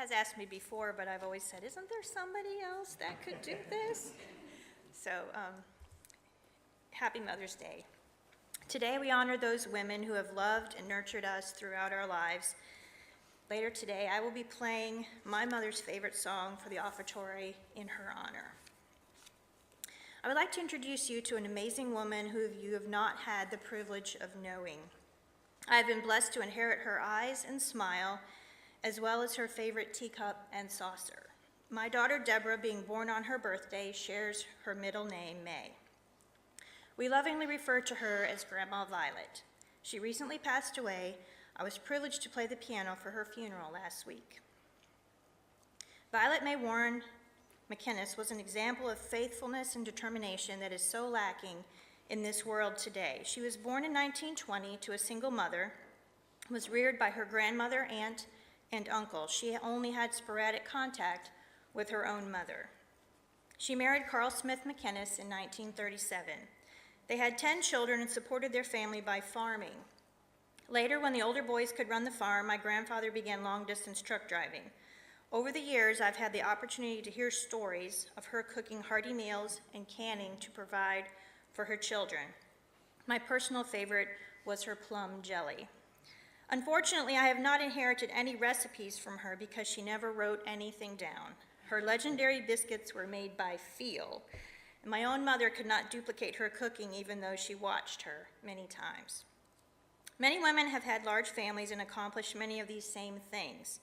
has asked me before, but I've always said, isn't there somebody else that could do this? So, happy Mother's Day. Today we honor those women who have loved and nurtured us throughout our lives. Later today, I will be playing my mother's favorite song for the offertory in her honor. I would like to introduce you to an amazing woman who you have not had the privilege of knowing. I have been blessed to inherit her eyes and smile, as well as her favorite teacup and saucer. My daughter Deborah, being born on her birthday, shares her middle name, May. We lovingly refer to her as Grandma Violet. She recently passed away. I was privileged to play the piano for her funeral last week. Violet May Warren McKinnies was an example of faithfulness and determination that is so lacking in this world today. She was born in 1920 to a single mother, was reared by her grandmother, aunt, and uncle. She only had sporadic contact with her own mother. She married Carl Smith McKinnies in 1937. They had 10 children and supported their family by farming. Later, when the older boys could run the farm, my grandfather began long-distance truck driving. Over the years, I've had the opportunity to hear stories of her cooking hearty meals and canning to provide for her children. My personal favorite was her plum jelly. Unfortunately, I have not inherited any recipes from her because she never wrote anything down. Her legendary biscuits were made by feel. My own mother could not duplicate her cooking even though she watched her many times. Many women have had large families and accomplished many of these same things.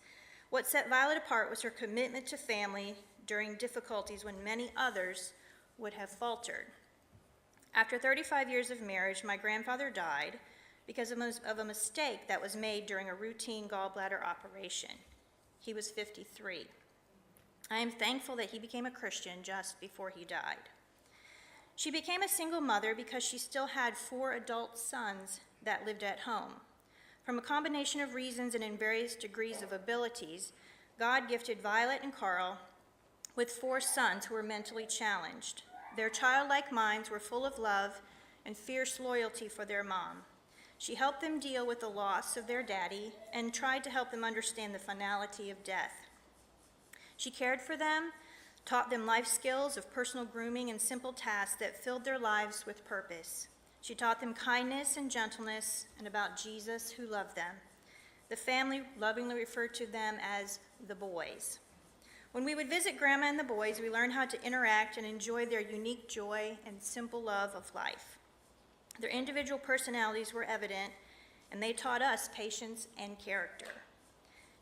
What set Violet apart was her commitment to family during difficulties when many others would have faltered. After 35 years of marriage, my grandfather died because of a mistake that was made during a routine gallbladder operation. He was 53. I am thankful that he became a Christian just before he died. She became a single mother because she still had 4 adult sons that lived at home. From a combination of reasons and in various degrees of abilities, God gifted Violet and Carl with 4 sons who were mentally challenged. Their childlike minds were full of love and fierce loyalty for their mom. She helped them deal with the loss of their daddy and tried to help them understand the finality of death. She cared for them, taught them life skills of personal grooming and simple tasks that filled their lives with purpose. She taught them kindness and gentleness and about Jesus who loved them. The family lovingly referred to them as the boys. When we would visit Grandma and the boys, we learned how to interact and enjoy their unique joy and simple love of life. Their individual personalities were evident, and they taught us patience and character.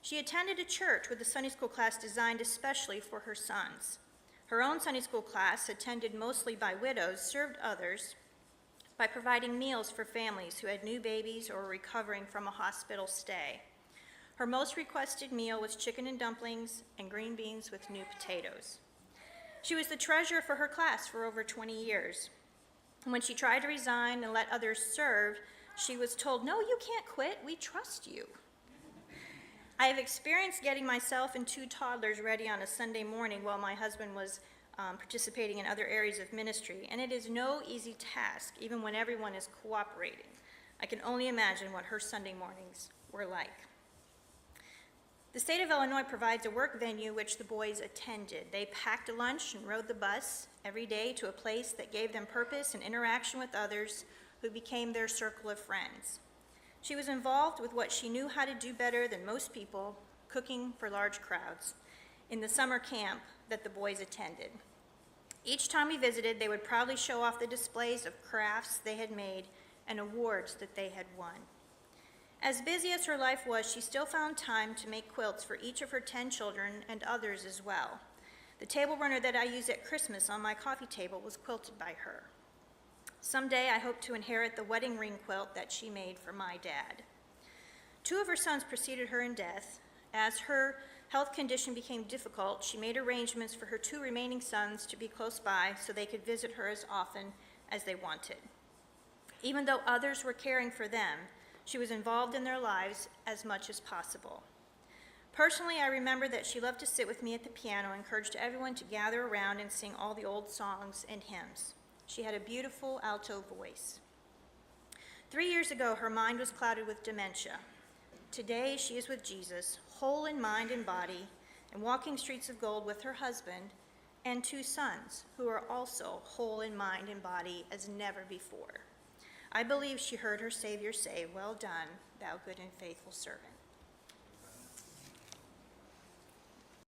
She attended a church with a Sunday school class designed especially for her sons. Her own Sunday school class, attended mostly by widows, served others by providing meals for families who had new babies or were recovering from a hospital stay. Her most requested meal was chicken and dumplings and green beans with new potatoes. She was the treasurer for her class for over 20 years. And when she tried to resign and let others serve, she was told, "No, you can't quit, we trust you." I have experienced getting myself and 2 toddlers ready on a Sunday morning while my husband was participating in other areas of ministry, and it is no easy task, even when everyone is cooperating. I can only imagine what her Sunday mornings were like. The state of Illinois provides a work venue which the boys attended. They packed a lunch and rode the bus every day to a place that gave them purpose and interaction with others who became their circle of friends. She was involved with what she knew how to do better than most people, cooking for large crowds, in the summer camp that the boys attended. Each time we visited, they would proudly show off the displays of crafts they had made and awards that they had won. As busy as her life was, she still found time to make quilts for each of her 10 children and others as well. The table runner that I use at Christmas on my coffee table was quilted by her. Someday I hope to inherit the wedding ring quilt that she made for my dad. 2 of her sons preceded her in death. As her health condition became difficult, she made arrangements for her 2 remaining sons to be close by so they could visit her as often as they wanted. Even though others were caring for them, she was involved in their lives as much as possible. Personally, I remember that she loved to sit with me at the piano and encouraged everyone to gather around and sing all the old songs and hymns. She had a beautiful alto voice. 3 years ago, her mind was clouded with dementia. Today, she is with Jesus, whole in mind and body. and walking streets of gold with her husband and 2 sons, who are also whole in mind and body as never before. I believe she heard her Savior say, "Well done, thou good and faithful servant."